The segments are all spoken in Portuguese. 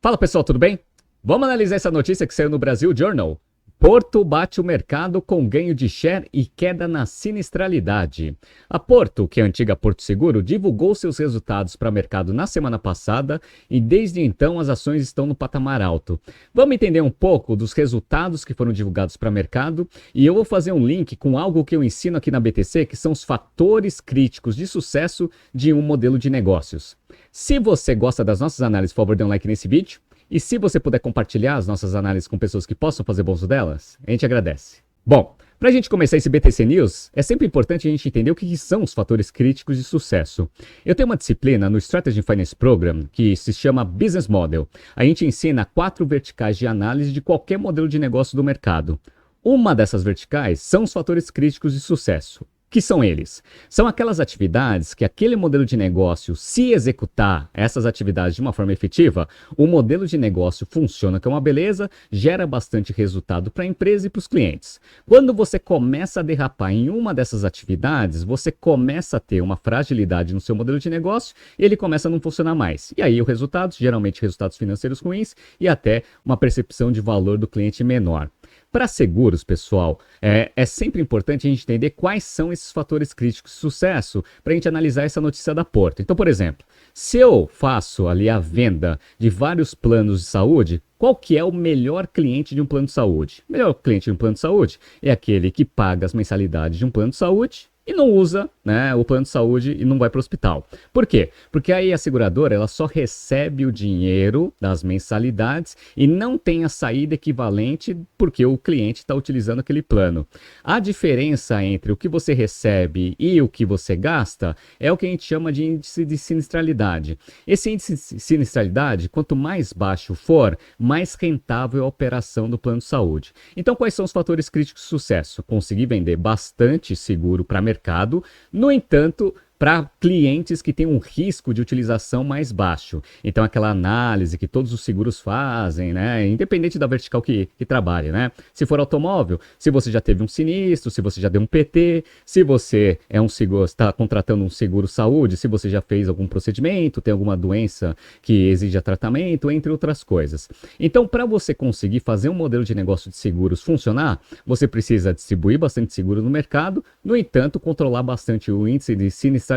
Fala pessoal, tudo bem? Vamos analisar essa notícia que saiu no Brasil Journal. Porto bate o mercado com ganho de share e queda na sinistralidade. A Porto, que é a antiga Porto Seguro, divulgou seus resultados para o mercado na semana passada e desde então as ações estão no patamar alto. Vamos entender um pouco dos resultados que foram divulgados para o mercado e eu vou fazer um link com algo que eu ensino aqui na BTC, que são os fatores críticos de sucesso de um modelo de negócios. Se você gosta das nossas análises, por favor, dê um like nesse vídeo. E se você puder compartilhar as nossas análises com pessoas que possam fazer bom uso delas, a gente agradece. Bom, para a gente começar esse BTC News, é sempre importante a gente entender o que são os fatores críticos de sucesso. Eu tenho uma disciplina no Strategy Finance Program que se chama Business Model. A gente ensina 4 verticais de análise de qualquer modelo de negócio do mercado. Uma dessas verticais são os fatores críticos de sucesso. Que são eles? São aquelas atividades que aquele modelo de negócio, se executar essas atividades de uma forma efetiva, o modelo de negócio funciona, que é uma beleza, gera bastante resultado para a empresa e para os clientes. Quando você começa a derrapar em uma dessas atividades, você começa a ter uma fragilidade no seu modelo de negócio e ele começa a não funcionar mais. E aí o resultado, geralmente resultados financeiros ruins e até uma percepção de valor do cliente menor. Para seguros, pessoal, é sempre importante a gente entender quais são esses fatores críticos de sucesso para a gente analisar essa notícia da Porto. Então, por exemplo, se eu faço ali a venda de vários planos de saúde, qual que é o melhor cliente de um plano de saúde? O melhor cliente de um plano de saúde é aquele que paga as mensalidades de um plano de saúde e não usa, né, o plano de saúde e não vai para o hospital. Por quê? Porque aí a seguradora ela só recebe o dinheiro das mensalidades e não tem a saída equivalente porque o cliente está utilizando aquele plano. A diferença entre o que você recebe e o que você gasta é o que a gente chama de índice de sinistralidade. Esse índice de sinistralidade, quanto mais baixo for, mais rentável é a operação do plano de saúde. Então, quais são os fatores críticos de sucesso? Conseguir vender bastante seguro para mercado. No entanto, para clientes que têm um risco de utilização mais baixo. Então, aquela análise que todos os seguros fazem, né? Independente da vertical que trabalhe, né? Se for automóvel, se você já teve um sinistro, se você já deu um PT, se você é um seguro, está contratando um seguro saúde, se você já fez algum procedimento, tem alguma doença que exija tratamento, entre outras coisas. Então, para você conseguir fazer um modelo de negócio de seguros funcionar, você precisa distribuir bastante seguro no mercado, no entanto, controlar bastante o índice de sinistro,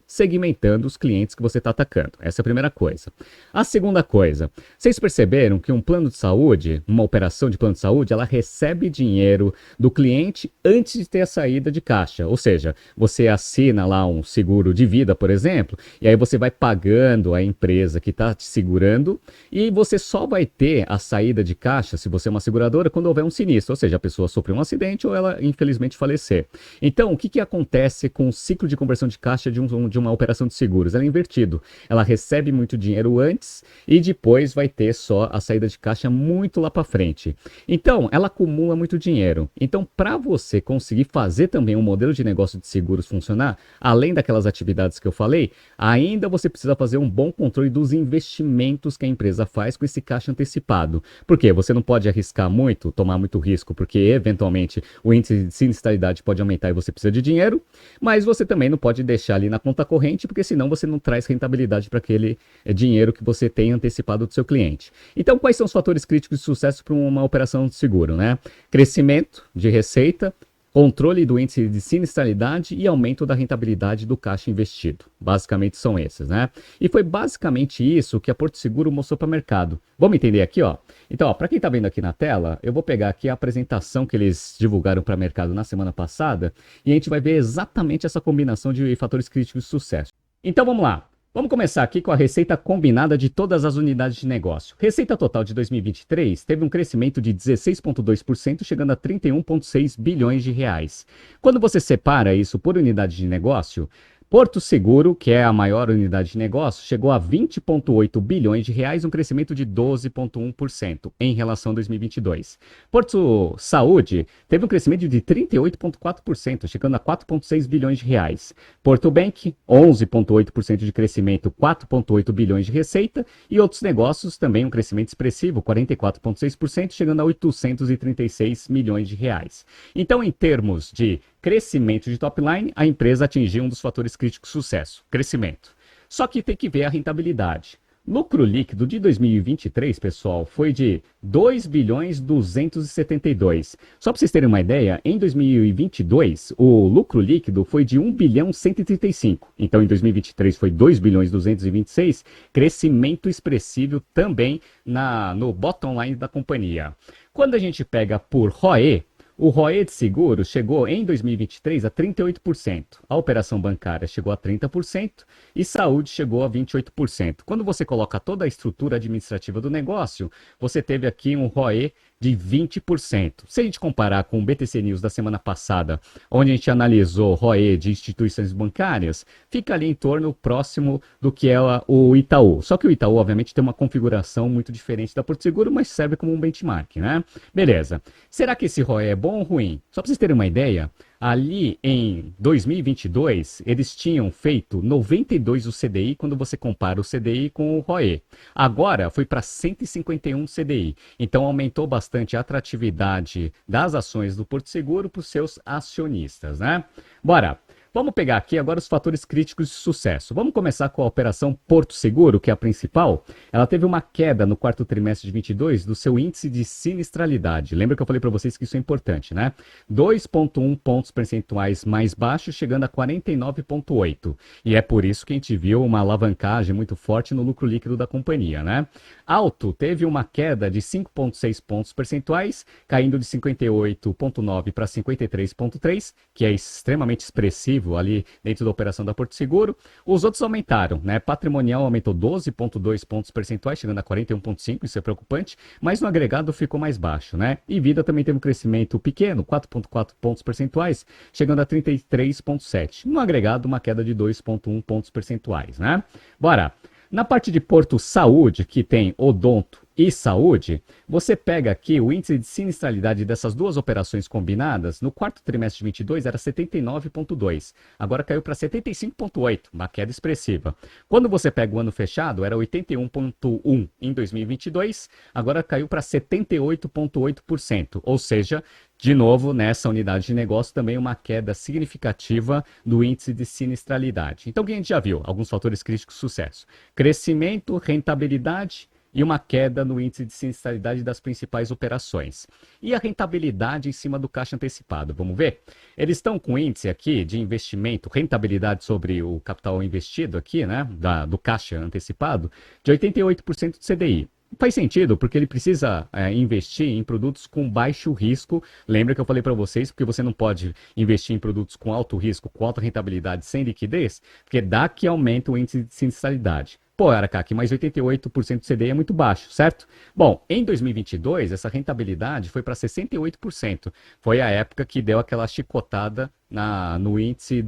segmentando os clientes que você está atacando. Essa é a primeira coisa. A segunda coisa, vocês perceberam que um plano de saúde, uma operação de plano de saúde, ela recebe dinheiro do cliente antes de ter a saída de caixa. Ou seja, você assina lá um seguro de vida, por exemplo, e aí você vai pagando a empresa que está te segurando e você só vai ter a saída de caixa, se você é uma seguradora, quando houver um sinistro. Ou seja, a pessoa sofreu um acidente ou ela infelizmente falecer. Então, o que acontece com o ciclo de conversão de caixa de uma operação de seguros? Ela é invertido. Ela recebe muito dinheiro antes e depois vai ter só a saída de caixa muito lá para frente. Então, ela acumula muito dinheiro. Então, para você conseguir fazer também um modelo de negócio de seguros funcionar, além daquelas atividades que eu falei, ainda você precisa fazer um bom controle dos investimentos que a empresa faz com esse caixa antecipado. Por quê? Você não pode arriscar muito, tomar muito risco, porque eventualmente o índice de sinistralidade pode aumentar e você precisa de dinheiro, mas você também não pode deixar ali na conta corrente, porque senão você não traz rentabilidade para aquele dinheiro que você tem antecipado do seu cliente. Então, quais são os fatores críticos de sucesso para uma operação de seguro, né? Crescimento de receita, controle do índice de sinistralidade e aumento da rentabilidade do caixa investido. Basicamente são esses, né? E foi basicamente isso que a Porto Seguro mostrou para o mercado. Vamos entender aqui, ó. Então, para quem está vendo aqui na tela, eu vou pegar aqui a apresentação que eles divulgaram para o mercado na semana passada e a gente vai ver exatamente essa combinação de fatores críticos de sucesso. Então, vamos lá. Vamos começar aqui com a receita combinada de todas as unidades de negócio. Receita total de 2023 teve um crescimento de 16,2%, chegando a 31,6 bilhões de reais. Quando você separa isso por unidade de negócio, Porto Seguro, que é a maior unidade de negócio, chegou a 20,8 bilhões de reais, um crescimento de 12,1% em relação a 2022. Porto Saúde teve um crescimento de 38,4%, chegando a 4,6 bilhões de reais. Porto Bank, 11,8% de crescimento, 4,8 bilhões de receita. E outros negócios também um crescimento expressivo, 44,6%, chegando a 836 milhões de reais. Então, em termos de crescimento de top line, a empresa atingiu um dos fatores críticos de sucesso, crescimento. Só que tem que ver a rentabilidade. Lucro líquido de 2023, pessoal, foi de 2 bilhões 272. Só para vocês terem uma ideia, em 2022, o lucro líquido foi de 1 bilhão 135. Então, em 2023 foi 2 bilhões 226, crescimento expressivo também no bottom line da companhia. Quando a gente pega por ROE, o ROE de seguro chegou em 2023 a 38%, a operação bancária chegou a 30% e saúde chegou a 28%. Quando você coloca toda a estrutura administrativa do negócio, você teve aqui um ROE de 20%. Se a gente comparar com o BTC News da semana passada, onde a gente analisou ROE de instituições bancárias, fica ali em torno próximo do que é o Itaú. Só que o Itaú, obviamente, tem uma configuração muito diferente da Porto Seguro, mas serve como um benchmark, né? Beleza. Será que esse ROE é bom ou ruim? Só para vocês terem uma ideia, ali em 2022, eles tinham feito 92 o CDI quando você compara o CDI com o ROE. Agora foi para 151 CDI. Então aumentou bastante a atratividade das ações do Porto Seguro para os seus acionistas, né? Bora! Vamos pegar aqui agora os fatores críticos de sucesso. Vamos começar com a operação Porto Seguro, que é a principal. Ela teve uma queda no quarto trimestre de 22 do seu índice de sinistralidade. Lembra que eu falei para vocês que isso é importante, né? 2,1 pontos percentuais mais baixo, chegando a 49,8. E é por isso que a gente viu uma alavancagem muito forte no lucro líquido da companhia, né? Alto teve uma queda de 5,6 pontos percentuais, caindo de 58,9 para 53,3, que é extremamente expressivo ali dentro da operação da Porto Seguro. Os outros aumentaram, né? Patrimonial aumentou 12,2 pontos percentuais, chegando a 41,5, isso é preocupante, mas no agregado ficou mais baixo, né? E Vida também teve um crescimento pequeno, 4,4 pontos percentuais, chegando a 33,7. No agregado, uma queda de 2,1 pontos percentuais, né? Bora! Na parte de Porto Saúde, que tem odonto e saúde, você pega aqui o índice de sinistralidade dessas duas operações combinadas, no quarto trimestre de 22 era 79,2, agora caiu para 75,8, uma queda expressiva. Quando você pega o ano fechado, era 81,1 em 2022, agora caiu para 78,8%, ou seja, de novo, nessa unidade de negócio, também uma queda significativa do índice de sinistralidade. Então, o que a gente já viu? Alguns fatores críticos de sucesso. Crescimento, rentabilidade e uma queda no índice de sinistralidade das principais operações. E a rentabilidade em cima do caixa antecipado, vamos ver? Eles estão com índice aqui de investimento, rentabilidade sobre o capital investido aqui, né, do caixa antecipado, de 88% do CDI. Faz sentido, porque ele precisa investir em produtos com baixo risco. Lembra que eu falei para vocês, porque você não pode investir em produtos com alto risco, com alta rentabilidade, sem liquidez, porque dá que aumenta o índice de sinistralidade. Pô, Aracaque, mas 88% do CDI é muito baixo, certo? Bom, em 2022, essa rentabilidade foi para 68%. Foi a época que deu aquela chicotada no índice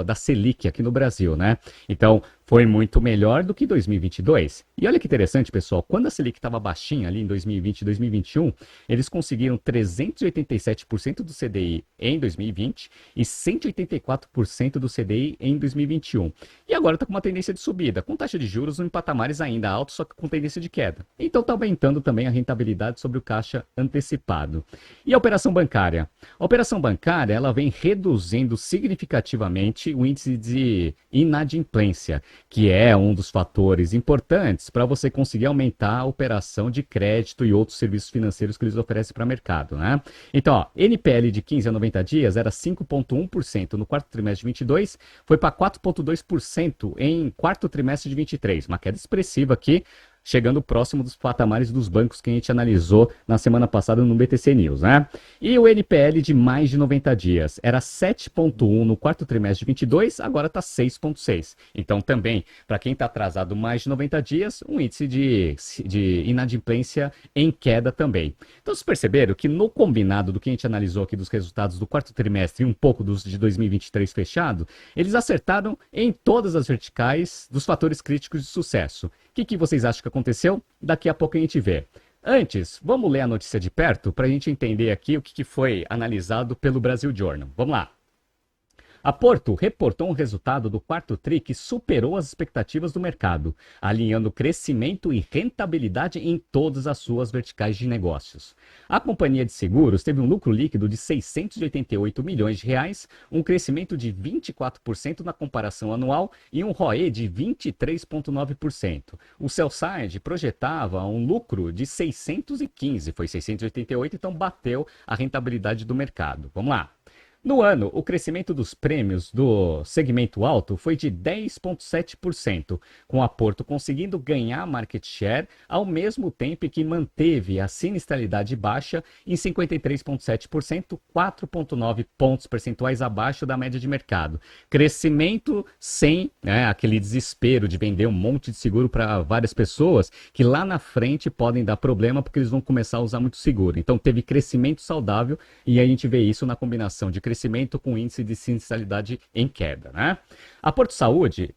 da Selic aqui no Brasil, né? Então, foi muito melhor do que 2022. E olha que interessante, pessoal, quando a Selic estava baixinha ali em 2020 e 2021, eles conseguiram 387% do CDI em 2020 e 184% do CDI em 2021. E agora está com uma tendência de subida, com taxa de juros em patamares ainda altos, só que com tendência de queda. Então está aumentando também a rentabilidade sobre o caixa antecipado. E a operação bancária? A operação bancária, ela vem reduzindo significativamente o índice de inadimplência, que é um dos fatores importantes para você conseguir aumentar a operação de crédito e outros serviços financeiros que eles oferecem para o mercado, né? Então, ó, NPL de 15 a 90 dias era 5,1% no quarto trimestre de 22, foi para 4,2% em quarto trimestre de 23, uma queda expressiva aqui, chegando próximo dos patamares dos bancos que a gente analisou na semana passada no BTC News, né? E o NPL de mais de 90 dias era 7,1 no quarto trimestre de 22, agora está 6,6. Então também, para quem está atrasado mais de 90 dias, um índice de inadimplência em queda também. Então vocês perceberam que no combinado do que a gente analisou aqui dos resultados do quarto trimestre e um pouco dos de 2023 fechado, eles acertaram em todas as verticais dos fatores críticos de sucesso. O que vocês acham que aconteceu? Daqui a pouco a gente vê. Antes, vamos ler a notícia de perto para a gente entender aqui o que foi analisado pelo Brasil Journal. Vamos lá. A Porto reportou um resultado do quarto TRI que superou as expectativas do mercado, alinhando crescimento e rentabilidade em todas as suas verticais de negócios. A companhia de seguros teve um lucro líquido de 688 milhões de reais, um crescimento de 24% na comparação anual e um ROE de 23,9%. O sell-side projetava um lucro de 615, foi 688, então bateu a rentabilidade do mercado. Vamos lá. No ano, o crescimento dos prêmios do segmento alto foi de 10,7%, com a Porto conseguindo ganhar market share ao mesmo tempo que manteve a sinistralidade baixa em 53,7%, 4,9 pontos percentuais abaixo da média de mercado. Crescimento sem aquele desespero de vender um monte de seguro para várias pessoas que lá na frente podem dar problema porque eles vão começar a usar muito seguro. Então teve crescimento saudável e a gente vê isso na combinação de crescimento com índice de sinistralidade em queda, né? Na Porto Saúde,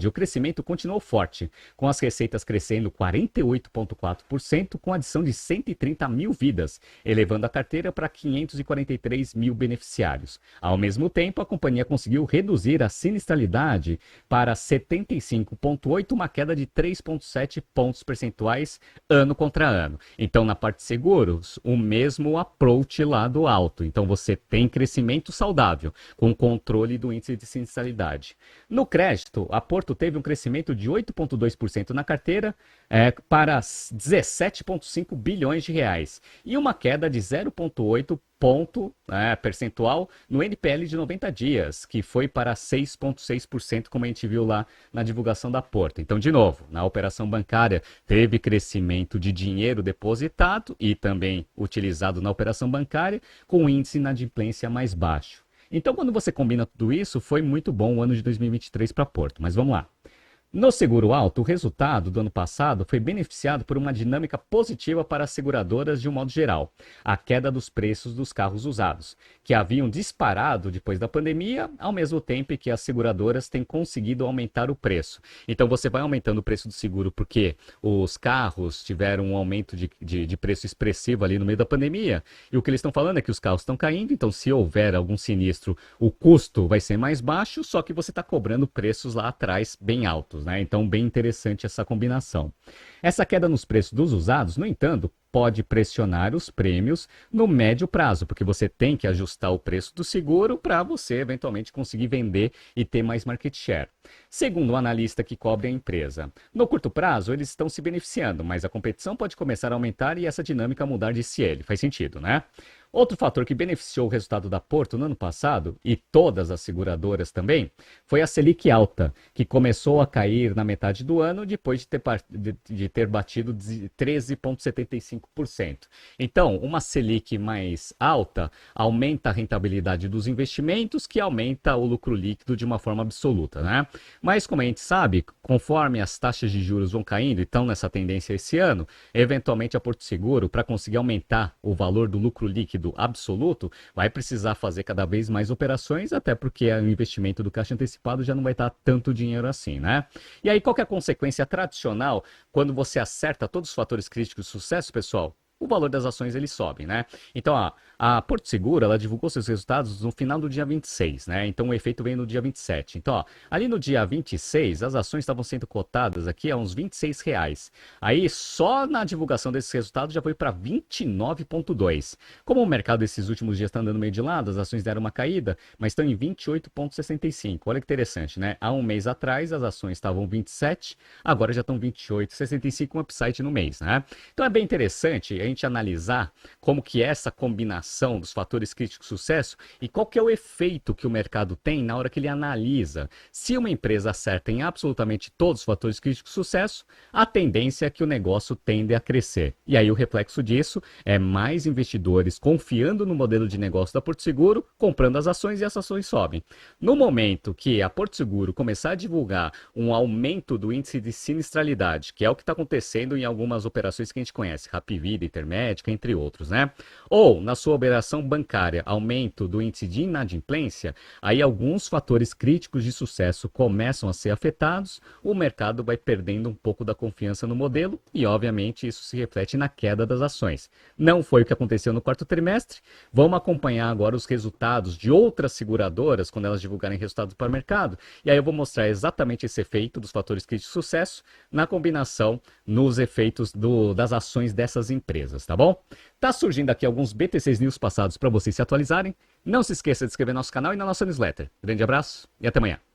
o crescimento continuou forte, com as receitas crescendo 48,4%, com adição de 130 mil vidas, elevando a carteira para 543 mil beneficiários. Ao mesmo tempo, a companhia conseguiu reduzir a sinistralidade para 75,8%, uma queda de 3,7 pontos percentuais ano contra ano. Então, na parte de seguros, o mesmo approach lá do alto. Então, você tem crescimento saudável, com controle do índice de sinistralidade. No crédito, a Porto teve um crescimento de 8,2% na carteira para 17,5 bilhões de reais e uma queda de 0,8 ponto percentual no NPL de 90 dias, que foi para 6,6%, como a gente viu lá na divulgação da Porto. Então, de novo, na operação bancária, teve crescimento de dinheiro depositado e também utilizado na operação bancária, com índice de inadimplência mais baixo. Então, quando você combina tudo isso, foi muito bom o ano de 2023 para Porto. Mas vamos lá. No seguro alto, o resultado do ano passado foi beneficiado por uma dinâmica positiva para as seguradoras de um modo geral. A queda dos preços dos carros usados, que haviam disparado depois da pandemia, ao mesmo tempo que as seguradoras têm conseguido aumentar o preço. Então você vai aumentando o preço do seguro porque os carros tiveram um aumento de preço expressivo ali no meio da pandemia. E o que eles estão falando é que os carros estão caindo, então se houver algum sinistro, o custo vai ser mais baixo, só que você está cobrando preços lá atrás bem altos. Então, bem interessante essa combinação. Essa queda nos preços dos usados, no entanto, pode pressionar os prêmios no médio prazo, porque você tem que ajustar o preço do seguro para você eventualmente conseguir vender e ter mais market share. Segundo o analista que cobre a empresa, no curto prazo eles estão se beneficiando, mas a competição pode começar a aumentar e essa dinâmica mudar de cielo. Faz sentido, né? Outro fator que beneficiou o resultado da Porto no ano passado, e todas as seguradoras também, foi a Selic alta, que começou a cair na metade do ano depois de ter batido 13,75%. Então, uma Selic mais alta aumenta a rentabilidade dos investimentos, que aumenta o lucro líquido de uma forma absoluta, né? Mas, como a gente sabe, conforme as taxas de juros vão caindo e estão nessa tendência esse ano, eventualmente a Porto Seguro, para conseguir aumentar o valor do lucro líquido absoluto, vai precisar fazer cada vez mais operações, até porque o investimento do caixa antecipado já não vai dar tanto dinheiro assim, né? E aí, qual que é a consequência tradicional quando você acerta todos os fatores críticos de sucesso, pessoal? O valor das ações ele sobe, né? Então, a Porto Seguro, ela divulgou seus resultados no final do dia 26, né? Então, o efeito vem no dia 27. Então, ali no dia 26, as ações estavam sendo cotadas aqui a uns R$ 26. Aí, só na divulgação desses resultados já foi para 29,2. Como o mercado esses últimos dias está andando meio de lado, as ações deram uma caída, mas estão em 28,65. Olha que interessante, né? Há um mês atrás, as ações estavam 27, agora já estão 28,65, um upside no mês, né? Então, é bem interessante a gente analisar como que é essa combinação dos fatores críticos de sucesso e qual que é o efeito que o mercado tem na hora que ele analisa. Se uma empresa acerta em absolutamente todos os fatores críticos de sucesso, a tendência é que o negócio tende a crescer. E aí o reflexo disso é mais investidores confiando no modelo de negócio da Porto Seguro, comprando as ações e as ações sobem. No momento que a Porto Seguro começar a divulgar um aumento do índice de sinistralidade, que é o que está acontecendo em algumas operações que a gente conhece, Hapvida e intermédica, entre outros, né? Ou, na sua operação bancária, aumento do índice de inadimplência, aí alguns fatores críticos de sucesso começam a ser afetados, o mercado vai perdendo um pouco da confiança no modelo e, obviamente, isso se reflete na queda das ações. Não foi o que aconteceu no quarto trimestre. Vamos acompanhar agora os resultados de outras seguradoras quando elas divulgarem resultados para o mercado. E aí eu vou mostrar exatamente esse efeito dos fatores críticos de sucesso na combinação nos efeitos das ações dessas empresas, tá bom? Tá surgindo aqui alguns BTCs News passados para vocês se atualizarem. Não se esqueça de se inscrever no nosso canal e na nossa newsletter. Grande abraço e até amanhã.